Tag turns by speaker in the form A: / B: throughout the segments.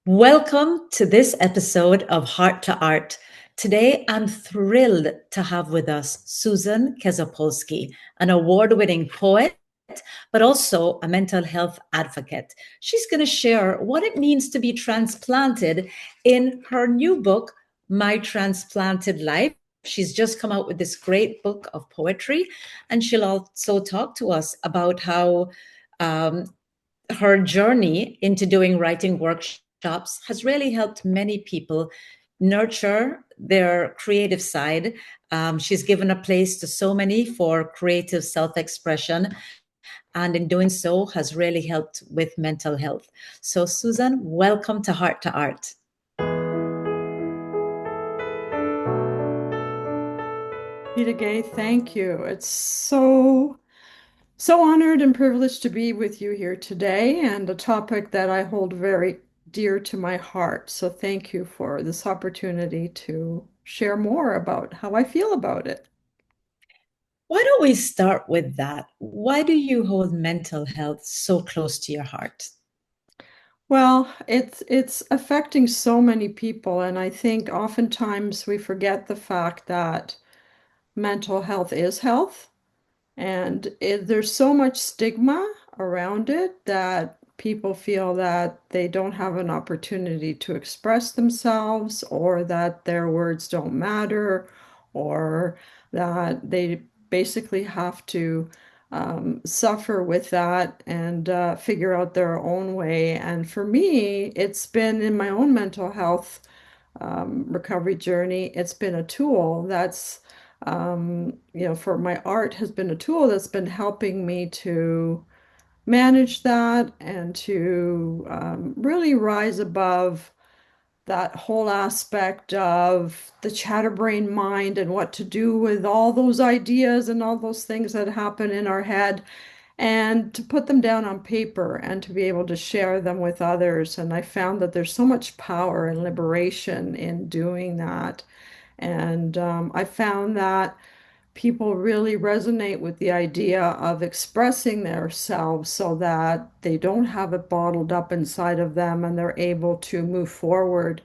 A: Welcome to this episode of Heart to Art. Today, I'm thrilled to have with us Susan Ksiezopolski, an award winning poet, but also a mental health advocate. She's going to share what it means to be transplanted in her new book, My Transplanted Life. She's just come out with this great book of poetry, and she'll also talk to us about how um, her journey into doing writing workshops has really helped many people nurture their creative side. She's given a place to so many for creative self expression, and in doing so, has really helped with mental health. So, Susan, welcome to Heart to Art.
B: Peta-Gaye, thank you. It's so honored and privileged to be with you here today and a topic that I hold very dear to my heart. So thank you for this opportunity to share more about how I feel about it.
A: Why don't we start with that? Why do you hold mental health so close to your heart?
B: Well, it's affecting so many people, and I think oftentimes we forget the fact that mental health is health. There's so much stigma around it that people feel that they don't have an opportunity to express themselves, or that their words don't matter, or that they basically have to suffer with that and figure out their own way. And for me, it's been in my own mental health recovery journey, it's been a tool that's for my art has been a tool that's been helping me to manage that and to really rise above that whole aspect of the chatterbrain mind and what to do with all those ideas and all those things that happen in our head, and to put them down on paper and to be able to share them with others. And I found that there's so much power and liberation in doing that. And I found that people really resonate with the idea of expressing themselves so that they don't have it bottled up inside of them and they're able to move forward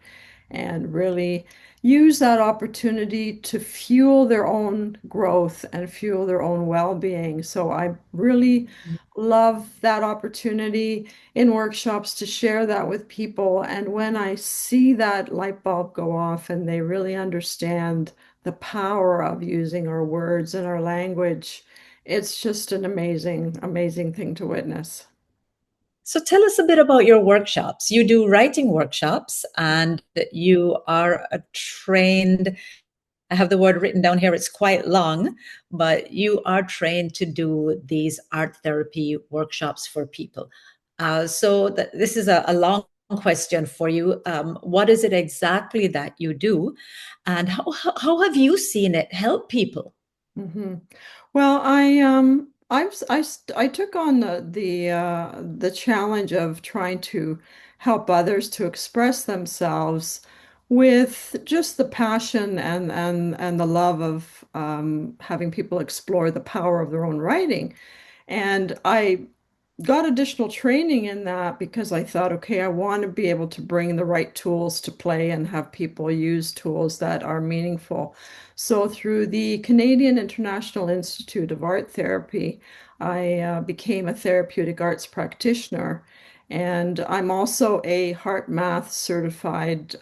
B: and really use that opportunity to fuel their own growth and fuel their own well-being. So I really love that opportunity in workshops to share that with people. And when I see that light bulb go off and they really understand the power of using our words and our language, it's just an amazing, amazing thing to witness.
A: So tell us a bit about your workshops. You do writing workshops and you are a trained, I have the word written down here, it's quite long, but you are trained to do these art therapy workshops for people. This is a long question for you. What is it exactly that you do? And how have you seen it help people?
B: hmm Well, I took on the challenge of trying to help others to express themselves with just the passion and the love of having people explore the power of their own writing. And I got additional training in that because I thought, okay, I want to be able to bring the right tools to play and have people use tools that are meaningful. So through the Canadian International Institute of Art Therapy, I became a therapeutic arts practitioner. And I'm also a heart math certified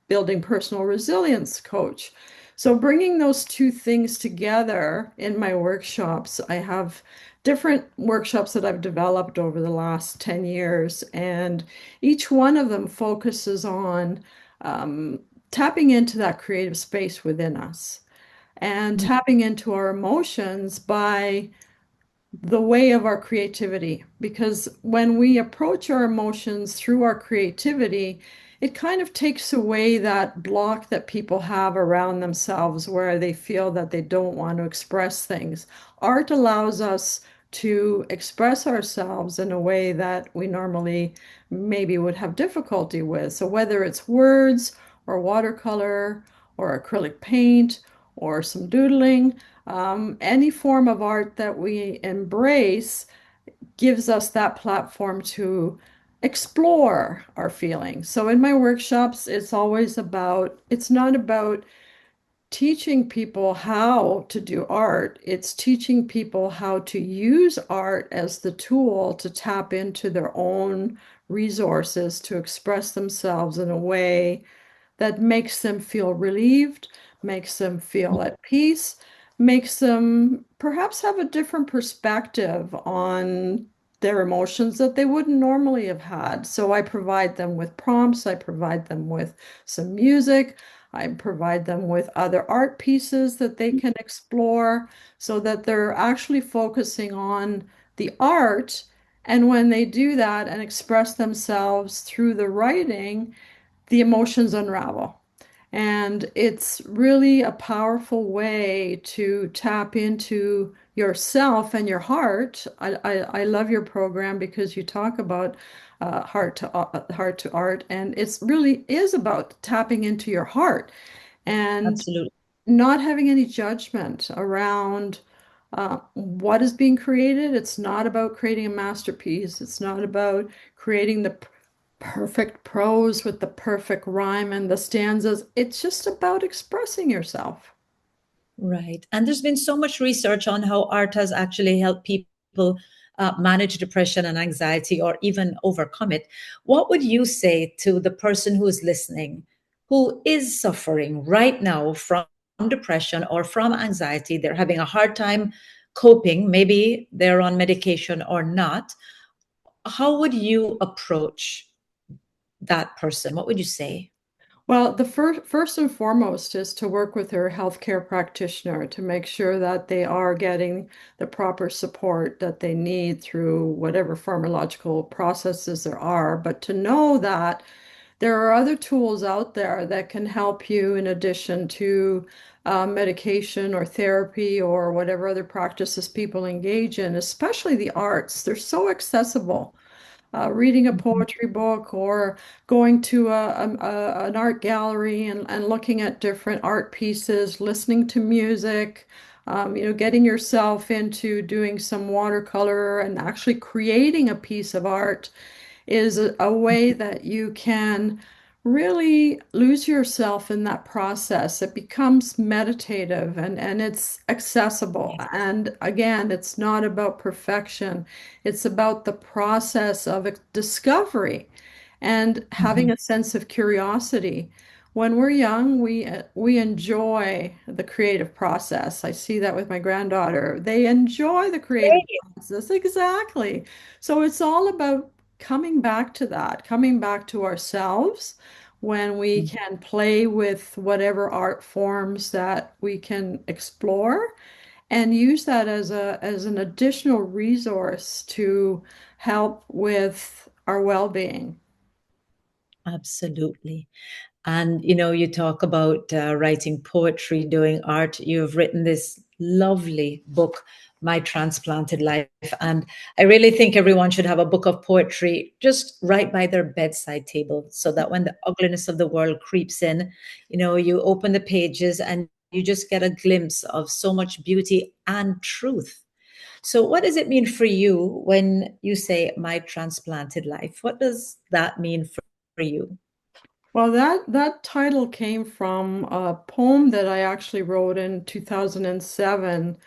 B: building personal resilience coach. So bringing those two things together in my workshops, I have different workshops that I've developed over the last 10 years, and each one of them focuses on um, tapping into that creative space within us and tapping into our emotions by the way of our creativity. Because when we approach our emotions through our creativity, it kind of takes away that block that people have around themselves where they feel that they don't want to express things. Art allows us to express ourselves in a way that we normally maybe would have difficulty with. So whether it's words or watercolor or acrylic paint or some doodling, any form of art that we embrace gives us that platform to explore our feelings. So in my workshops, it's not about teaching people how to do art. It's teaching people how to use art as the tool to tap into their own resources to express themselves in a way that makes them feel relieved, makes them feel at peace, makes them perhaps have a different perspective on their emotions that they wouldn't normally have had. So I provide them with prompts, I provide them with some music, I provide them with other art pieces that they can explore so that they're actually focusing on the art. And when they do that and express themselves through the writing, the emotions unravel. And it's really a powerful way to tap into yourself and your heart. I love your program because you talk about heart to art, and it's really is about tapping into your heart and
A: Absolutely.
B: not having any judgment around what is being created. It's not about creating a masterpiece. It's not about creating the perfect prose with the perfect rhyme and the stanzas. It's just about expressing yourself.
A: Right. And there's been so much research on how art has actually helped people manage depression and anxiety or even overcome it. What would you say to the person who is listening, who is suffering right now from depression or from anxiety? They're having a hard time coping. Maybe they're on medication or not. How would you approach that person? What would you say?
B: Well, the first and foremost is to work with their healthcare practitioner to make sure that they are getting the proper support that they need through whatever pharmacological processes there are. But to know that there are other tools out there that can help you in addition to medication or therapy or whatever other practices people engage in, especially the arts. They're so accessible. Reading a
A: Mhm.
B: poetry book or going to an art gallery and looking at different art pieces, listening to music, getting yourself into doing some watercolor and actually creating a piece of art is a way that you can really lose yourself in that process. It becomes meditative and it's accessible.
A: Yes.
B: And again, it's not about perfection, it's about the process of discovery and having
A: Mhm.
B: a sense of curiosity. When we're young, we enjoy the creative process. I see that with my granddaughter. They enjoy the creative process. Exactly. So it's all about coming back to that, coming back to ourselves when we
A: Great.
B: can play with whatever art forms that we can explore and use that as an additional resource to help with our well-being.
A: Absolutely. And you talk about writing poetry, doing art. You've written this lovely book, My Transplanted Life. And I really think everyone should have a book of poetry just right by their bedside table so that when the ugliness of the world creeps in, you open the pages and you just get a glimpse of so much beauty and truth. So, what does it mean for you when you say my transplanted life? What does that mean for you?
B: Well, that title came from a poem that I actually wrote in 2007,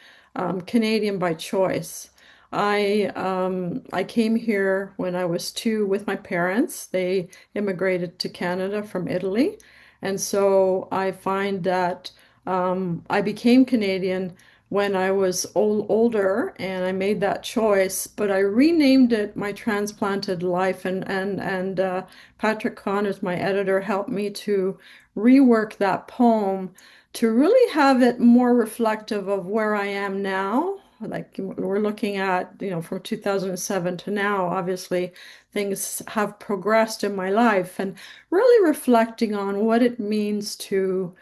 B: Canadian by choice. I came here when I was two with my parents. They immigrated to Canada from Italy, and so I find that I became Canadian when I was older, and I made that choice. But I renamed it My Transplanted Life, and Patrick Connors, my editor, helped me to rework that poem to really have it more reflective of where I am now. Like we're looking at, from 2007 to now, obviously things have progressed in my life and really reflecting on what it means to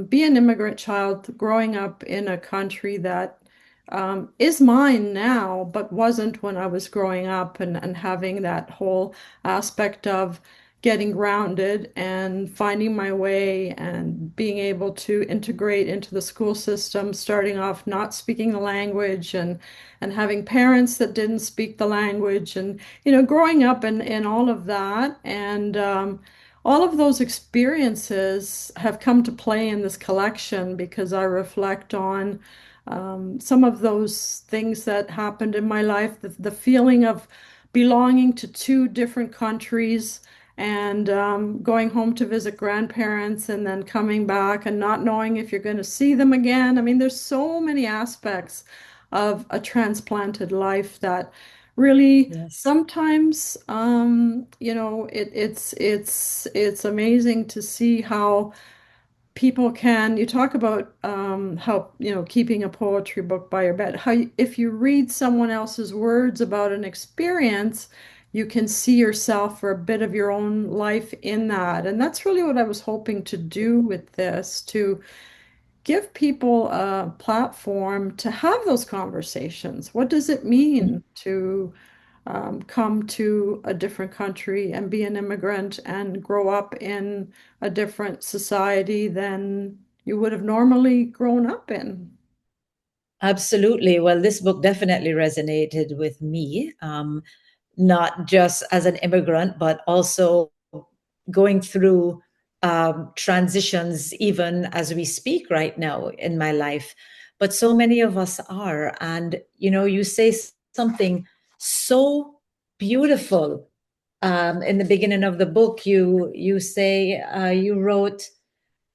B: be an immigrant child growing up in a country that is mine now, but wasn't when I was growing up and having that whole aspect of getting grounded and finding my way and being able to integrate into the school system, starting off not speaking the language and having parents that didn't speak the language and growing up in all of that. And all of those experiences have come to play in this collection because I reflect on some of those things that happened in my life, the feeling of belonging to two different countries and going home to visit grandparents and then coming back and not knowing if you're going to see them again. I mean, there's so many aspects of a transplanted life that really
A: Yes.
B: sometimes, it's amazing to see how people can, you talk about how, keeping a poetry book by your bed, how if you read someone else's words about an experience, you can see yourself or a bit of your own life in that. And that's really what I was hoping to do with this, to give people a platform to have those conversations. What does it mean to come to a different country and be an immigrant and grow up in a different society than you would have normally grown up in?
A: Absolutely. Well, this book definitely resonated with me, not just as an immigrant, but also going through transitions, even as we speak right now in my life. But so many of us are. And, you say something so beautiful in the beginning of the book. You say, you wrote,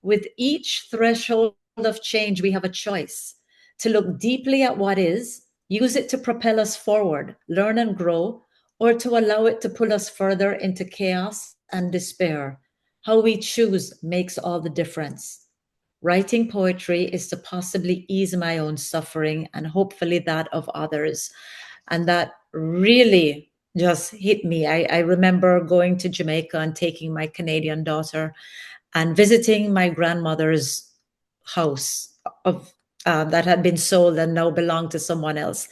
A: with each threshold of change, we have a choice to look deeply at what is, use it to propel us forward, learn and grow, or to allow it to pull us further into chaos and despair. How we choose makes all the difference. Writing poetry is to possibly ease my own suffering and hopefully that of others. And that really just hit me. I remember going to Jamaica and taking my Canadian daughter and visiting my grandmother's house of that had been sold and now belonged to someone else.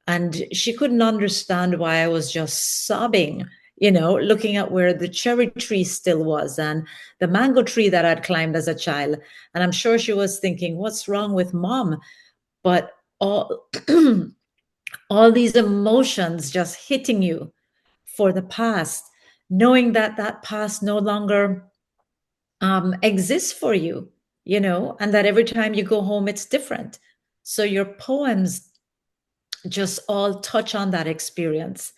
A: And she couldn't understand why I was just sobbing, looking at where the cherry tree still was and the mango tree that I'd climbed as a child. And I'm sure she was thinking, what's wrong with mom? But all these emotions just hitting you for the past, knowing that that past no longer exists for you, and that every time you go home, it's different. So your poems just all touch on that experience.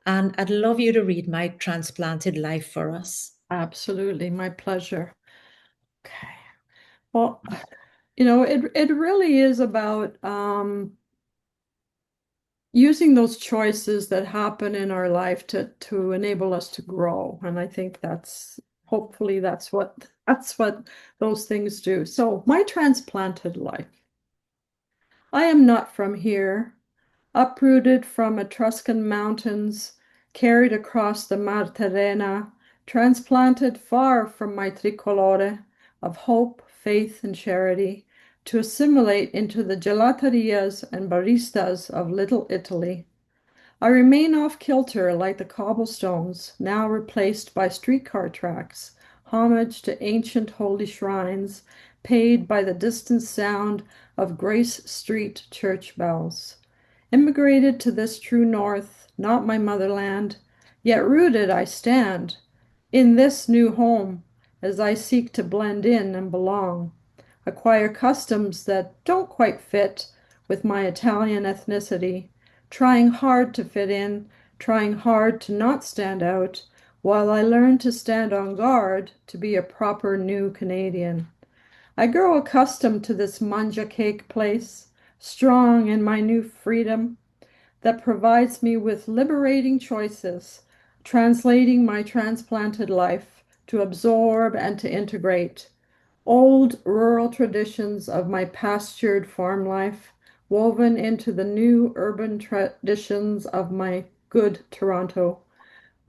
A: And I'd love you to read My Transplanted Life for us.
B: Absolutely, my pleasure. Okay. Well, it really is about using those choices that happen in our life to enable us to grow. And I think that's hopefully that's what those things do. So my transplanted life. I am not from here, uprooted from Etruscan mountains, carried across the Mar Terrena, transplanted far from my tricolore of hope, faith, and charity, to assimilate into the gelaterias and baristas of Little Italy. I remain off kilter like the cobblestones, now replaced by streetcar tracks, homage to ancient holy shrines, paid by the distant sound of Grace Street church bells. Immigrated to this true north, not my motherland, yet rooted I stand in this new home as I seek to blend in and belong, acquire customs that don't quite fit with my Italian ethnicity, trying hard to fit in, trying hard to not stand out, while I learn to stand on guard to be a proper new Canadian. I grow accustomed to this manja cake place, strong in my new freedom that provides me with liberating choices, translating my transplanted life to absorb and to integrate old rural traditions of my pastured farm life woven into the new urban traditions of my good Toronto.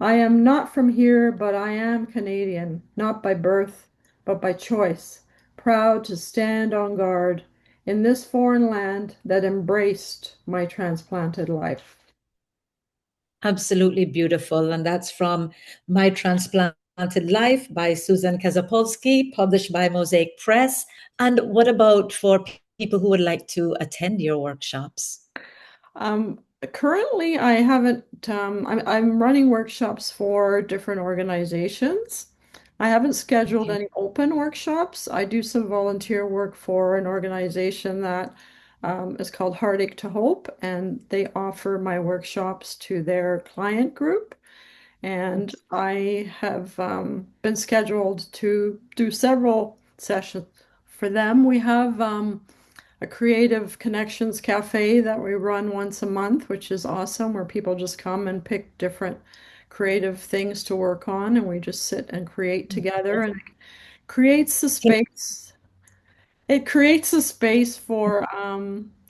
B: I am not from here, but I am Canadian, not by birth, but by choice, proud to stand on guard in this foreign land that embraced my transplanted life.
A: Absolutely beautiful. And that's from My Transplanted Life by Susan Ksiezopolski, published by Mosaic Press. And what about for people who would like to attend your workshops?
B: Um, Currently, I haven't, I'm running workshops for different organizations. I haven't scheduled
A: Okay.
B: any open workshops. I do some volunteer work for an organization that is called Heartache to Hope, and they offer my workshops to their client group. And I have been scheduled to do several sessions for them. We have a Creative Connections Cafe that we run once a month, which is awesome, where people just come and pick different creative things to work on, and we just sit and create together, and it creates the space. It creates a space for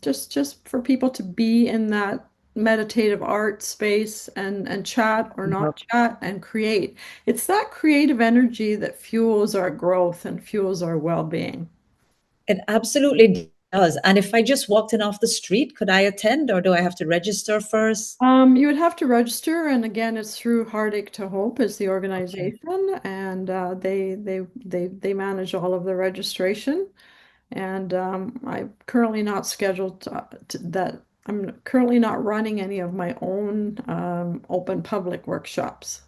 B: just for people to be in that meditative art space and chat or not chat and create. It's that creative energy that fuels our growth and fuels our well-being.
A: It absolutely does. And if I just walked in off the street, could I attend or do I have to register first?
B: You would have to register, and again, it's through Heartache to Hope is the
A: Okay.
B: organization, and they manage all of the registration. And I'm currently not scheduled that. I'm currently not running any of my own open public workshops.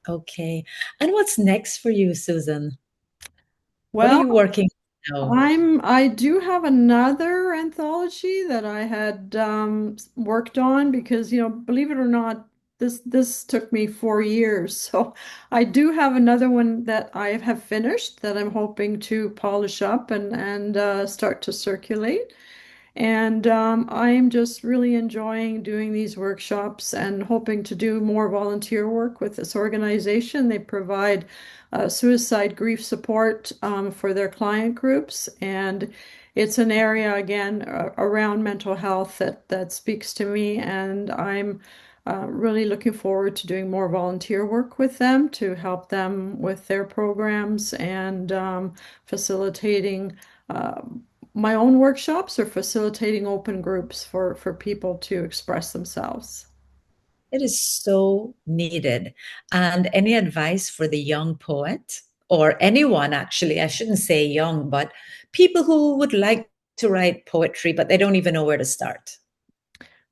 A: Okay. And what's next for you, Susan? What are
B: Well,
A: you working on now?
B: I do have another anthology that I had worked on because, believe it or not, this took me 4 years. So I do have another one that I have finished that I'm hoping to polish up and start to circulate. And I'm just really enjoying doing these workshops and hoping to do more volunteer work with this organization. They provide suicide grief support for their client groups. And it's an area, again, around mental health that speaks to me. And I'm really looking forward to doing more volunteer work with them to help them with their programs and facilitating. My own workshops or facilitating open groups for people to express themselves.
A: It is so needed. And any advice for the young poet or anyone, actually, I shouldn't say young, but people who would like to write poetry, but they don't even know where to start?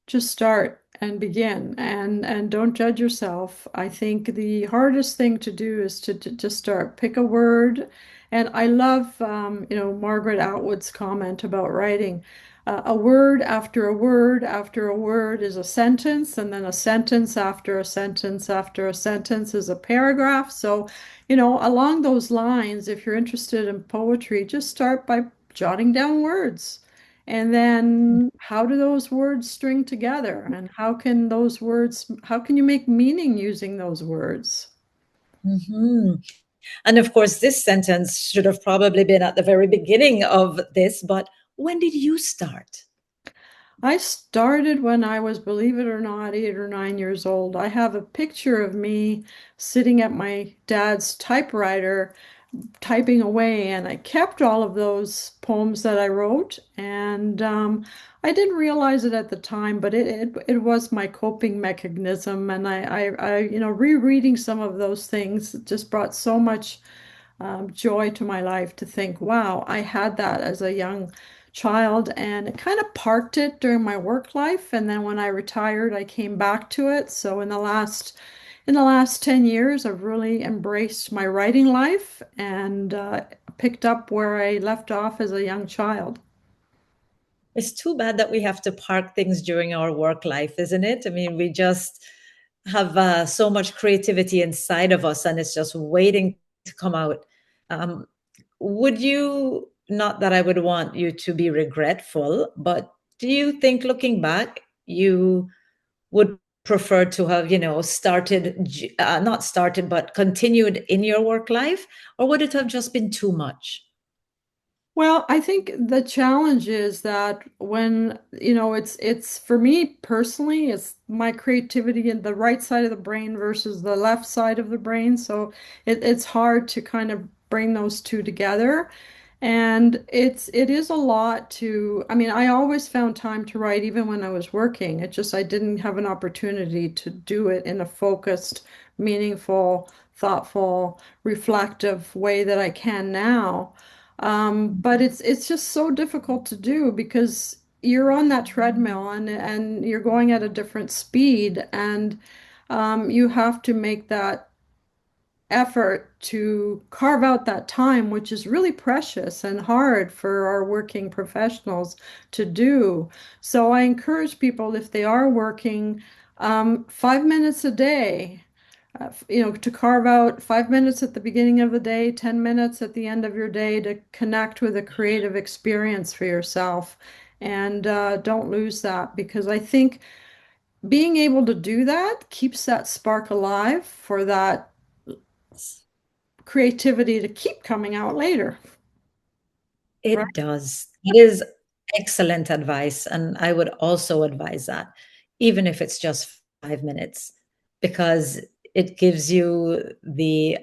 B: Just start and begin and don't judge yourself. I think the hardest thing to do is to just start. Pick a word. And I love Margaret Atwood's comment about writing. A word after a word after a word is a sentence, and then a sentence after a sentence after a sentence is a paragraph. So, along those lines, if you're interested in poetry, just start by jotting down words. And then how do those words string together? And how can you make meaning using those words?
A: Hmm. And of course, this sentence should have probably been at the very beginning of this, but when did you start?
B: I started when I was, believe it or not, 8 or 9 years old. I have a picture of me sitting at my dad's typewriter typing away, and I kept all of those poems that I wrote. And I didn't realize it at the time, but it was my coping mechanism. And rereading some of those things just brought so much joy to my life to think, wow, I had that as a young child, and it kind of parked it during my work life. And then when I retired, I came back to it. So in the last 10 years, I've really embraced my writing life and picked up where I left off as a young child.
A: It's too bad that we have to park things during our work life, isn't it? I mean, we just have so much creativity inside of us and it's just waiting to come out. Um, would you, not that I would want you to be regretful, but do you think looking back, you would prefer to have, started, not started, but continued in your work life? Or would it have just been too much?
B: Well, I think the challenge is that when, it's for me personally, it's my creativity in the right side of the brain versus the left side of the brain. So it's hard to kind of bring those two together. And it is a lot I mean, I always found time to write even when I was working. It just I didn't have an opportunity to do it in a focused, meaningful, thoughtful, reflective way that I can now. But it's just so difficult to do because you're on that treadmill and you're going at a different speed, and you have to make that effort to carve out that time, which is really precious and hard for our working professionals to do. So I encourage people, if they are working, 5 minutes a day, to carve out 5 minutes at the beginning of the day, 10 minutes at the end of your day to connect with a creative experience for yourself. And don't lose that, because I think being able to do that keeps that spark alive for that creativity to keep coming out later, right?
A: It does. It is excellent advice. And I would also advise that, even if it's just 5 minutes, because it gives you the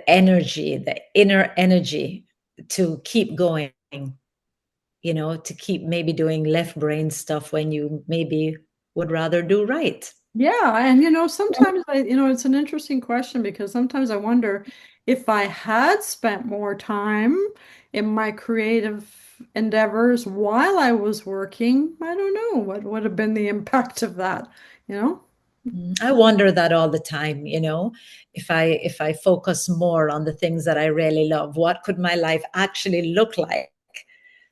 A: energy, the inner energy to keep going, to keep maybe doing left brain stuff when you maybe would rather do right.
B: Yeah, and sometimes it's an interesting question because sometimes I wonder if I had spent more time in my creative endeavors while I was working, I don't know what would have been the impact of that, you know?
A: I wonder that all the time, if I focus more on the things that I really love, what could my life actually look like?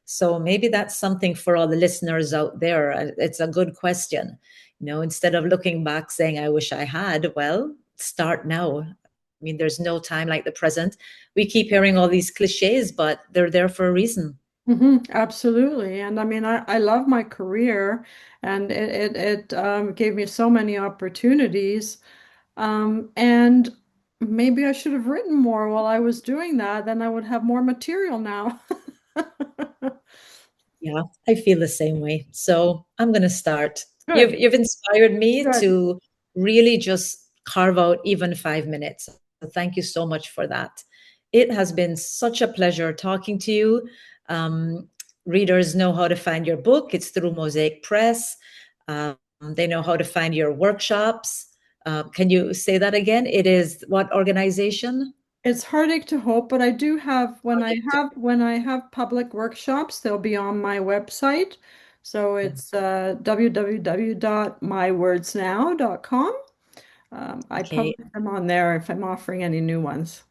A: So maybe that's something for all the listeners out there. It's a good question. Instead of looking back saying, I wish I had, well, start now. I mean, there's no time like the present. We keep hearing all these cliches, but they're there for a reason.
B: Absolutely. And I mean, I love my career, and it gave me so many opportunities. And maybe I should have written more while I was doing that, then I would have more material now.
A: Yeah, I feel the same way. So I'm going to start. You've
B: Good,
A: you've inspired me
B: good.
A: to really just carve out even 5 minutes. So thank you so much for that. It has been such a pleasure talking to you. Um, Readers know how to find your book. It's through Mosaic Press. They know how to find your workshops. Can you say that again? It is what organization?
B: It's heartache to hope, but I do have when I have public workshops, they'll be on my website. So it's www.mywordsnow.com. I
A: Okay,
B: publish them on there if I'm offering any new ones.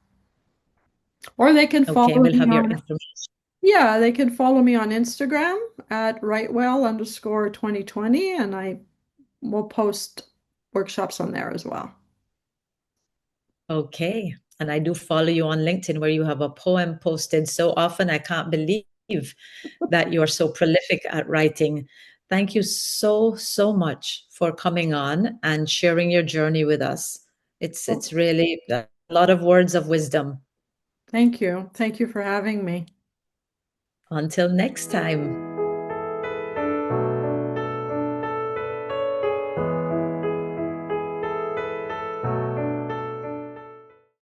B: Or they can
A: okay,
B: follow
A: we'll
B: me
A: have your
B: on,
A: information.
B: yeah, they can follow me on Instagram at rightwell_2020, and I will post workshops on there as well.
A: Okay. And I do follow you on LinkedIn where you have a poem posted so often. I can't believe that you are so prolific at writing. Thank you so, so much for coming on and sharing your journey with us. It's really a lot of words of wisdom.
B: Thank you. Thank you for having me.
A: Until next time.